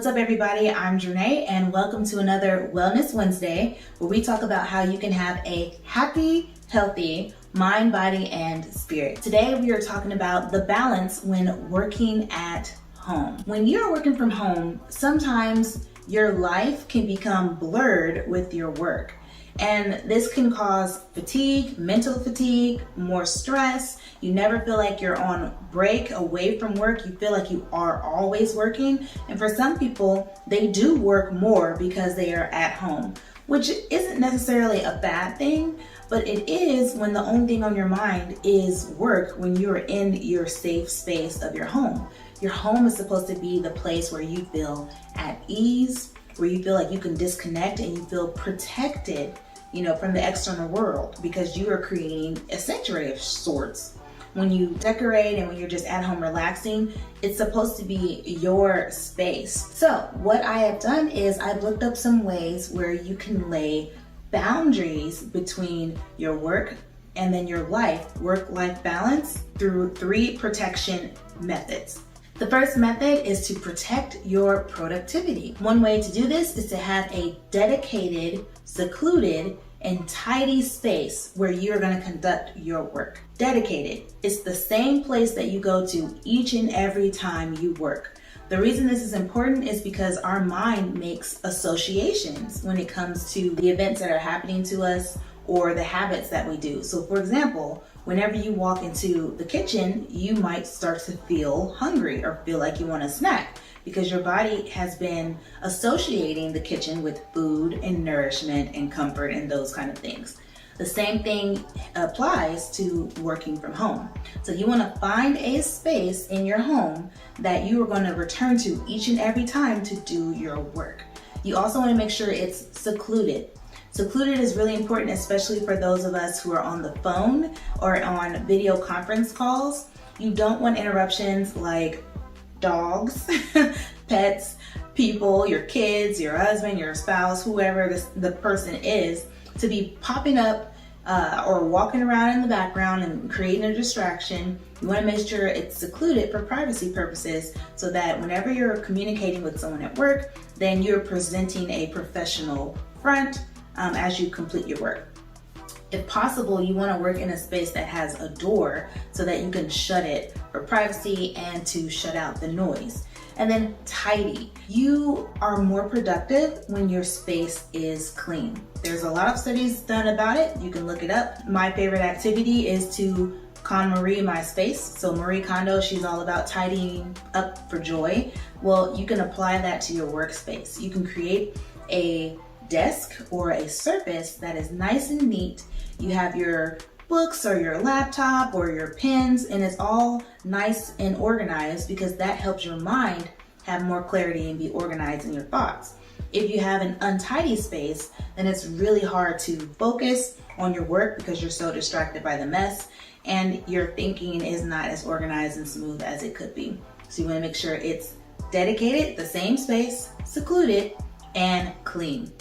What's up, everybody? I'm Janae, and welcome to another Wellness Wednesday, where we talk about how you can have a happy, healthy mind, body, and spirit. Today, we are talking about the balance when working at home. When you're working from home, sometimes your life can become blurred with your work. And this can cause fatigue, mental fatigue, more stress. You never feel like you're on break away from work. You feel like you are always working. And for some people, they do work more because they are at home, which isn't necessarily a bad thing, but it is when the only thing on your mind is work when you're in your safe space of your home. Your home is supposed to be the place where you feel at ease, where you feel like you can disconnect and you feel protected, from the external world, because you are creating a sanctuary of sorts. When you decorate and when you're just at home relaxing, it's supposed to be your space. So what I have done is I've looked up some ways where you can lay boundaries between your work and then your life, work-life balance, through 3 protection methods. The first method is to protect your productivity. One way to do this is to have a dedicated, secluded, and tidy space where you're going to conduct your work. Dedicated. It's the same place that you go to each and every time you work. The reason this is important is because our mind makes associations when it comes to the events that are happening to us or the habits that we do. So for example, whenever you walk into the kitchen, you might start to feel hungry or feel like you want a snack, because your body has been associating the kitchen with food and nourishment and comfort and those kind of things. The same thing applies to working from home. So you want to find a space in your home that you are going to return to each and every time to do your work. You also want to make sure it's secluded. Secluded is really important, especially for those of us who are on the phone or on video conference calls. You don't want interruptions like dogs, pets, people, your kids, your husband, your spouse, whoever the person is, to be popping up or walking around in the background and creating a distraction. You want to make sure it's secluded for privacy purposes, so that whenever you're communicating with someone at work, then you're presenting a professional front as you complete your work. If possible, you want to work in a space that has a door so that you can shut it for privacy and to shut out the noise. And then tidy. You are more productive when your space is clean. There's a lot of studies done about it. You can look it up. My favorite activity is to KonMari my space. So Marie Kondo, she's all about tidying up for joy. Well, you can apply that to your workspace. You can create a desk or a surface that is nice and neat. You have your books or your laptop or your pens, and it's all nice and organized, because that helps your mind have more clarity and be organized in your thoughts. If you have an untidy space, then it's really hard to focus on your work because you're so distracted by the mess, and your thinking is not as organized and smooth as it could be. So you want to make sure it's dedicated, the same space, secluded, and clean.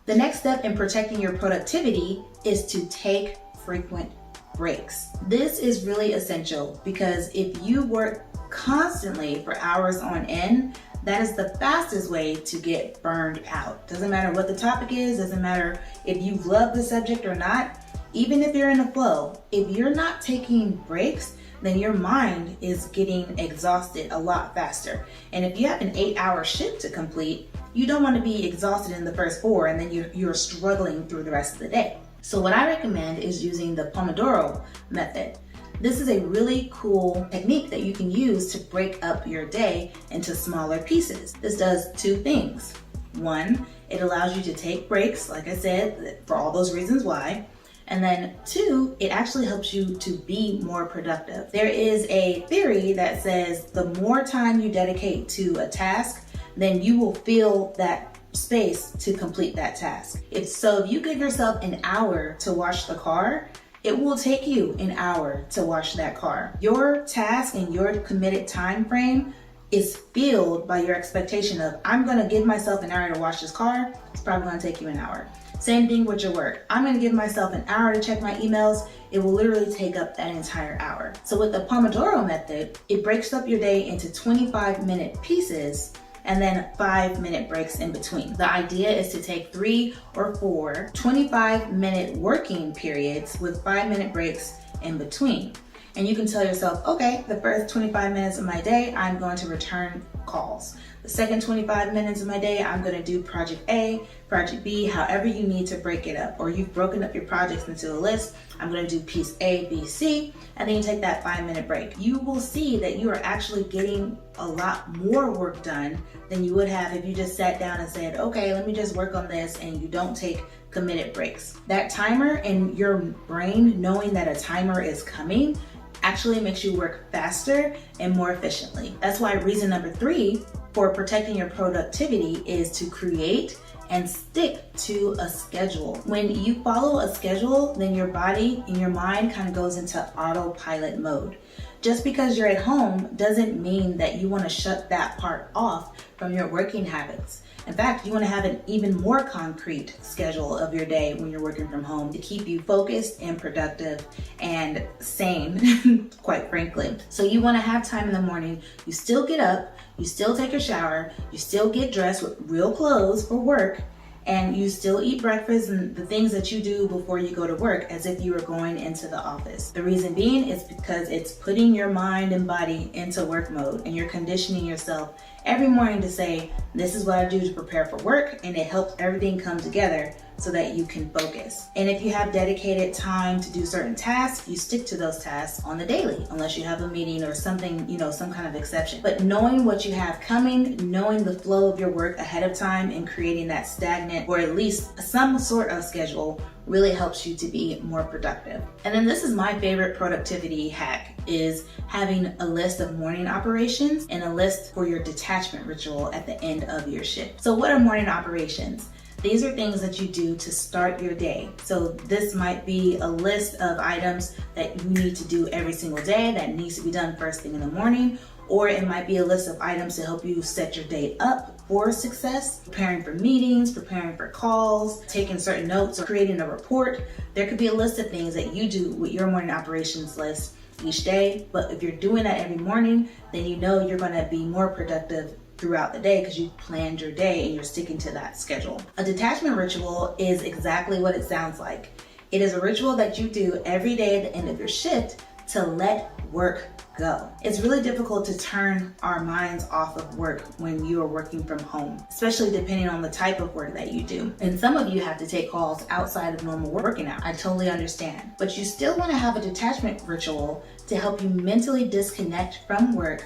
The next step in protecting your productivity is to take frequent breaks. This is really essential, because if you work constantly for hours on end, that is the fastest way to get burned out. Doesn't matter what the topic is, doesn't matter if you love the subject or not, even if you're in a flow, if you're not taking breaks, then your mind is getting exhausted a lot faster. And if you have an 8-hour shift to complete, you don't want to be exhausted in the first 4 and then you're struggling through the rest of the day. So what I recommend is using the Pomodoro method. This is a really cool technique that you can use to break up your day into smaller pieces. This does 2 things. 1, it allows you to take breaks, like I said, for all those reasons why. And then 2, it actually helps you to be more productive. There is a theory that says the more time you dedicate to a task, then you will feel that space to complete that task. If you give yourself an hour to wash the car, it will take you an hour to wash that car. Your task and your committed time frame is filled by your expectation of, I'm gonna give myself an hour to wash this car. It's probably gonna take you an hour. Same thing with your work. I'm gonna give myself an hour to check my emails. It will literally take up that entire hour. So with the Pomodoro method, it breaks up your day into 25-minute pieces and then 5-minute breaks in between. The idea is to take 3 or 4 25-minute working periods with 5-minute breaks in between. And you can tell yourself, okay, the first 25 minutes of my day, I'm going to return calls. The second 25 minutes of my day, I'm going to do project A, project B, however you need to break it up. Or you've broken up your projects into a list. I'm going to do piece A, B, C, and then you take that 5-minute break. You will see that you are actually getting a lot more work done than you would have if you just sat down and said, okay, let me just work on this, and you don't take committed breaks. That timer in your brain, knowing that a timer is coming, actually makes you work faster and more efficiently. That's why reason number 3 for protecting your productivity is to create and stick to a schedule. When you follow a schedule, then your body and your mind kind of goes into autopilot mode. Just because you're at home doesn't mean that you want to shut that part off from your working habits. In fact, you want to have an even more concrete schedule of your day when you're working from home to keep you focused and productive and sane, quite frankly. So you want to have time in the morning. You still get up, you still take a shower, you still get dressed with real clothes for work, and you still eat breakfast and the things that you do before you go to work as if you were going into the office. The reason being is because it's putting your mind and body into work mode, and you're conditioning yourself every morning to say, this is what I do to prepare for work, and it helps everything come together so that you can focus. And if you have dedicated time to do certain tasks, you stick to those tasks on the daily, unless you have a meeting or something, some kind of exception. But knowing what you have coming, knowing the flow of your work ahead of time, and creating that stagnant or at least some sort of schedule really helps you to be more productive. And then this is my favorite productivity hack, is having a list of morning operations and a list for your detachment ritual at the end of your shift. So what are morning operations? These are things that you do to start your day. So this might be a list of items that you need to do every single day that needs to be done first thing in the morning, or it might be a list of items to help you set your day up for success, preparing for meetings, preparing for calls, taking certain notes, or creating a report. There could be a list of things that you do with your morning operations list each day, but if you're doing that every morning, then you know you're going to be more productive throughout the day because you planned your day and you're sticking to that schedule. A detachment ritual is exactly what it sounds like. It is a ritual that you do every day at the end of your shift to let work go. It's really difficult to turn our minds off of work when you are working from home, especially depending on the type of work that you do. And some of you have to take calls outside of normal working hours. I totally understand. But you still want to have a detachment ritual to help you mentally disconnect from work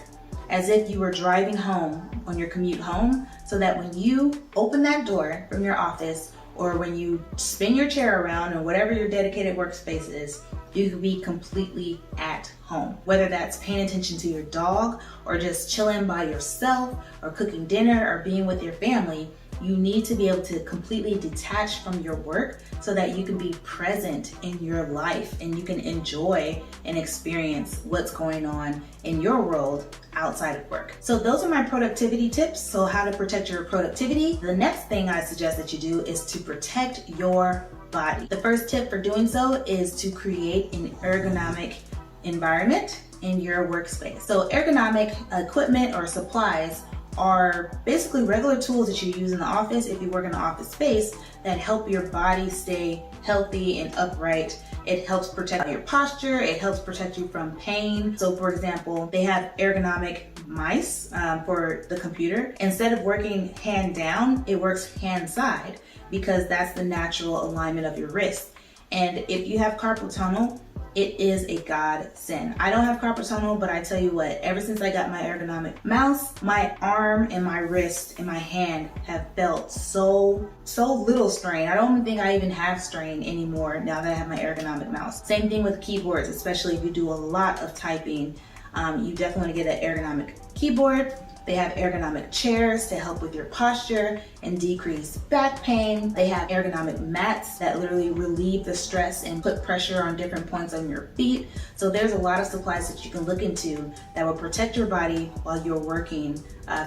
as if you were driving home on your commute home, so that when you open that door from your office or when you spin your chair around or whatever your dedicated workspace is, you can be completely at home. Whether that's paying attention to your dog or just chilling by yourself or cooking dinner or being with your family, you need to be able to completely detach from your work so that you can be present in your life and you can enjoy and experience what's going on in your world outside of work. So those are my productivity tips. So how to protect your productivity. The next thing I suggest that you do is to protect your body. The first tip for doing so is to create an ergonomic environment in your workspace. So ergonomic equipment or supplies are basically regular tools that you use in the office if you work in an office space that help your body stay healthy and upright. It helps protect your posture. It helps protect you from pain. So for example, they have ergonomic mice for the computer. Instead of working hand down, it works hand side because that's the natural alignment of your wrist. And if you have carpal tunnel, it is a godsend. I don't have carpal tunnel, but I tell you what, ever since I got my ergonomic mouse, my arm and my wrist and my hand have felt so little strain. I don't even think I even have strain anymore now that I have my ergonomic mouse. Same thing with keyboards, especially if you do a lot of typing. You definitely want to get an ergonomic keyboard. They have ergonomic chairs to help with your posture and decrease back pain. They have ergonomic mats that literally relieve the stress and put pressure on different points on your feet. So there's a lot of supplies that you can look into that will protect your body while you're working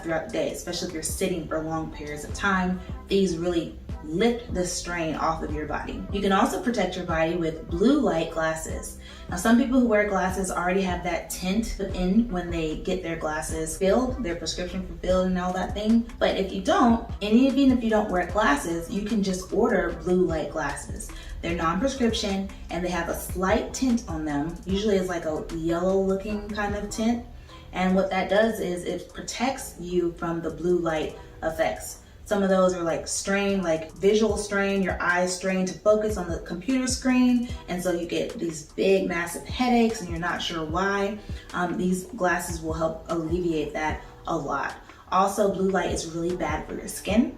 throughout the day, especially if you're sitting for long periods of time. These really lift the strain off of your body. You can also protect your body with blue light glasses. Now, some people who wear glasses already have that tint in when they get their glasses filled, their prescription fulfilled and all that thing. But if you don't, and even if you don't wear glasses, you can just order blue light glasses. They're non-prescription and they have a slight tint on them. Usually it's like a yellow looking kind of tint. And what that does is it protects you from the blue light effects. Some of those are like strain, like visual strain, your eyes strain to focus on the computer screen. And so you get these big, massive headaches and you're not sure why. These glasses will help alleviate that a lot. Also, blue light is really bad for your skin.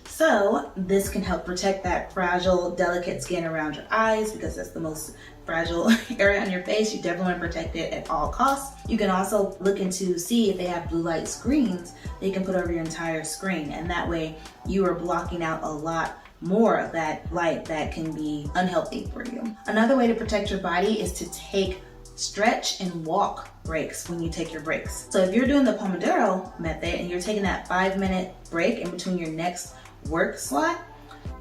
So this can help protect that fragile, delicate skin around your eyes because that's the most fragile area on your face. You definitely want to protect it at all costs. You can also look into see if they have blue light screens that you can put over your entire screen, and that way you are blocking out a lot more of that light that can be unhealthy for you. Another way to protect your body is to take stretch and walk breaks when you take your breaks. So if you're doing the Pomodoro method and you're taking that 5-minute break in between your next work slot,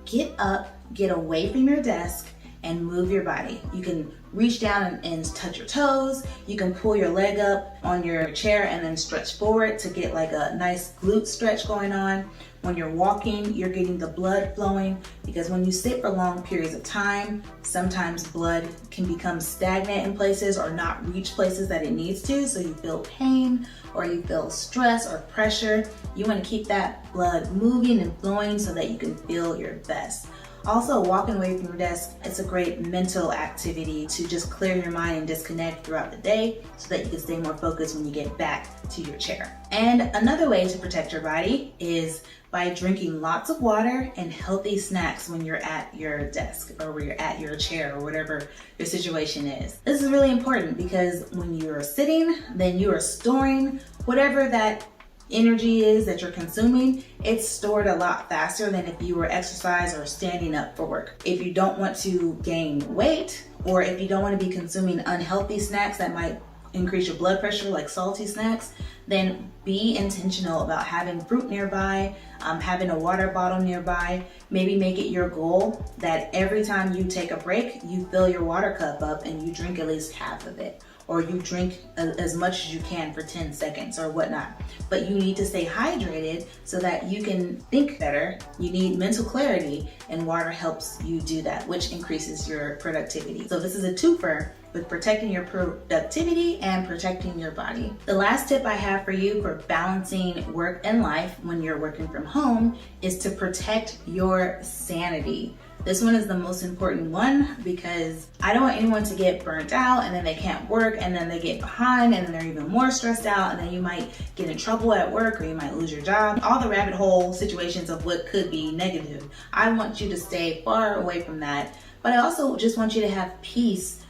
get up, get away from your desk, and move your body. You can reach down and touch your toes. You can pull your leg up on your chair and then stretch forward to get like a nice glute stretch going on. When you're walking, you're getting the blood flowing because when you sit for long periods of time, sometimes blood can become stagnant in places or not reach places that it needs to. So you feel pain or you feel stress or pressure. You want to keep that blood moving and flowing so that you can feel your best. Also, walking away from your desk, it's a great mental activity to just clear your mind and disconnect throughout the day so that you can stay more focused when you get back to your chair. And another way to protect your body is by drinking lots of water and healthy snacks when you're at your desk or when you're at your chair or whatever your situation is. This is really important because when you're sitting, then you are storing whatever that energy is that you're consuming. It's stored a lot faster than if you were exercising or standing up for work. If you don't want to gain weight, or if you don't want to be consuming unhealthy snacks that might increase your blood pressure, like salty snacks, then be intentional about having fruit nearby, having a water bottle nearby. Maybe make it your goal that every time you take a break, you fill your water cup up and you drink at least half of it, or you drink as much as you can for 10 seconds or whatnot. But you need to stay hydrated so that you can think better. You need mental clarity, and water helps you do that, which increases your productivity. So this is a twofer with protecting your productivity and protecting your body. The last tip I have for you for balancing work and life when you're working from home is to protect your sanity. This one is the most important one because I don't want anyone to get burnt out and then they can't work and then they get behind and then they're even more stressed out and then you might get in trouble at work or you might lose your job. All the rabbit hole situations of what could be negative. I want you to stay far away from that, but I also just want you to have peace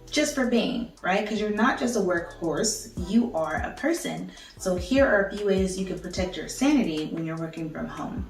just for being, right? Because you're not just a workhorse, you are a person. So here are a few ways you can protect your sanity when you're working from home.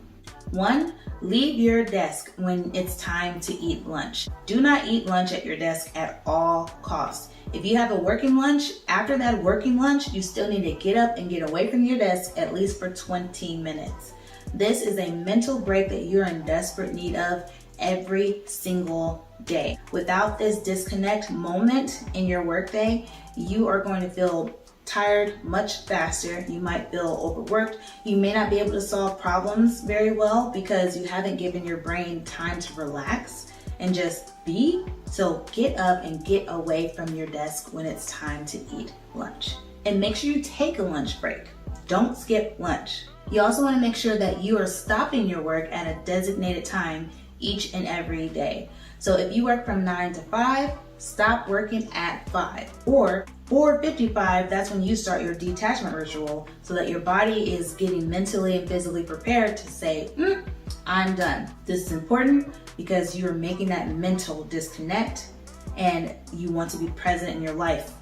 1, leave your desk when it's time to eat lunch. Do not eat lunch at your desk at all costs. If you have a working lunch, after that working lunch, you still need to get up and get away from your desk at least for 20 minutes. This is a mental break that you're in desperate need of every single day. Without this disconnect moment in your workday, you are going to feel tired much faster. You might feel overworked. You may not be able to solve problems very well because you haven't given your brain time to relax and just be. So get up and get away from your desk when it's time to eat lunch. And make sure you take a lunch break. Don't skip lunch. You also want to make sure that you are stopping your work at a designated time each and every day. So if you work from 9 to 5, stop working at 5. Or 4:55, that's when you start your detachment ritual so that your body is getting mentally and physically prepared to say, I'm done. This is important because you are making that mental disconnect and you want to be present in your life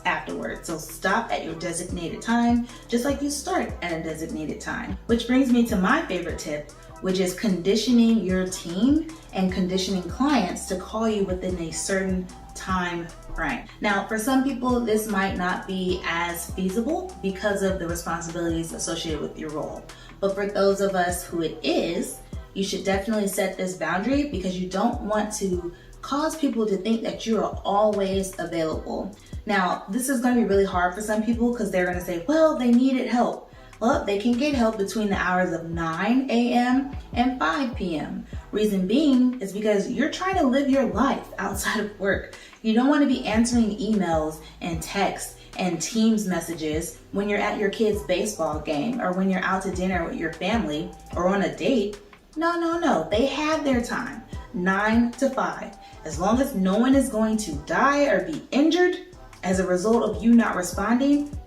afterwards. So stop at your designated time, just like you start at a designated time. Which brings me to my favorite tip, which is conditioning your team and conditioning clients to call you within a certain time frame. Now, for some people, this might not be as feasible because of the responsibilities associated with your role. But for those of us who it is, you should definitely set this boundary because you don't want to cause people to think that you are always available. Now, this is going to be really hard for some people because they're going to say, well, they needed help. Well, they can get help between the hours of 9 a.m. and 5 p.m. Reason being is because you're trying to live your life outside of work. You don't want to be answering emails and texts and Teams messages when you're at your kid's baseball game or when you're out to dinner with your family or on a date. No. They have their time, 9 to 5. As long as no one is going to die or be injured as a result of you not responding,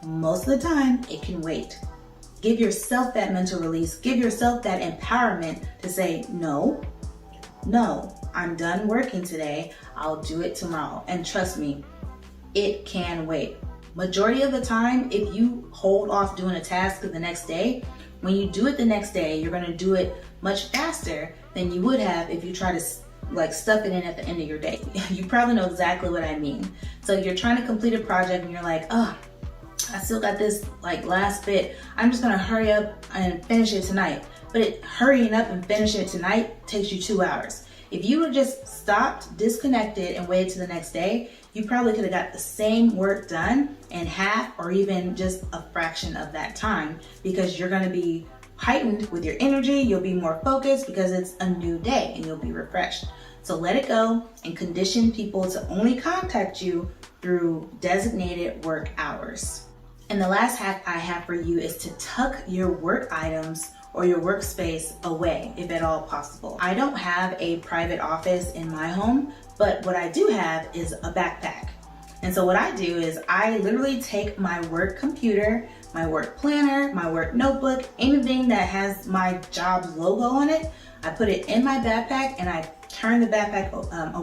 most of the time it can wait. Give yourself that mental release. Give yourself that empowerment to say, no, I'm done working today. I'll do it tomorrow. And trust me, it can wait. Majority of the time, if you hold off doing a task to the next day, when you do it the next day, you're going to do it much faster than you would have if you try to stuff it in at the end of your day. You probably know exactly what I mean. So you're trying to complete a project and you're like, oh, I still got this last bit. I'm just gonna hurry up and finish it tonight. But hurrying up and finishing it tonight takes you 2 hours. If you would just stopped, disconnected, and waited to the next day, you probably could have got the same work done in half or even just a fraction of that time because you're gonna be heightened with your energy, you'll be more focused because it's a new day and you'll be refreshed. So let it go and condition people to only contact you through designated work hours. And the last hack I have for you is to tuck your work items or your workspace away if at all possible. I don't have a private office in my home, but what I do have is a backpack. And so what I do is I literally take my work computer, my work planner, my work notebook, anything that has my job's logo on it, I put it in my backpack and I turn the backpack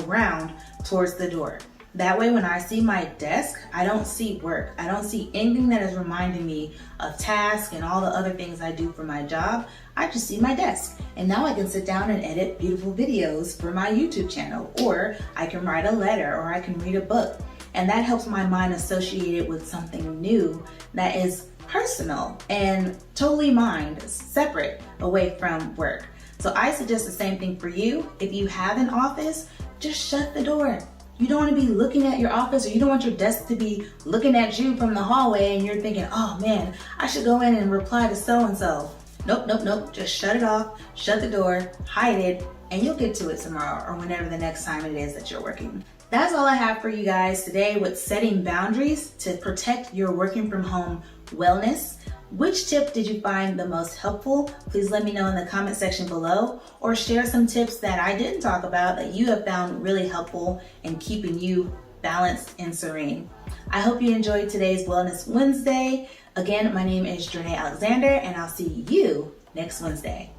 around towards the door. That way when I see my desk, I don't see work. I don't see anything that is reminding me of tasks and all the other things I do for my job. I just see my desk. And now I can sit down and edit beautiful videos for my YouTube channel, or I can write a letter, or I can read a book. And that helps my mind associate it with something new that is personal and totally mine, separate away from work. So I suggest the same thing for you. If you have an office, just shut the door. You don't want to be looking at your office, or you don't want your desk to be looking at you from the hallway and you're thinking, oh man, I should go in and reply to so-and-so. Nope. Just shut it off, shut the door, hide it, and you'll get to it tomorrow or whenever the next time it is that you're working. That's all I have for you guys today with setting boundaries to protect your working from home wellness. Which tip did you find the most helpful? Please let me know in the comment section below, or share some tips that I didn't talk about that you have found really helpful in keeping you balanced and serene. I hope you enjoyed today's Wellness Wednesday. Again, my name is Janae Alexander, and I'll see you next Wednesday.